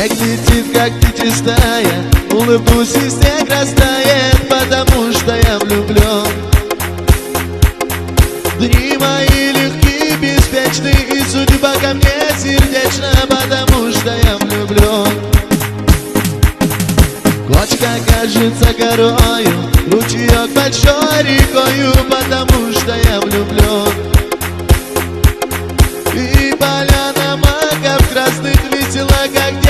Снег летит, как чистая, улыбнусь и снег растает, потому что я влюблен. Дни мои легкие, беспечны, и судьба ко мне сердечна, потому что я влюблен. Кочка кажется горою, ручеек большой рекою, потому что я влюблен. И поляна маков красных весела, как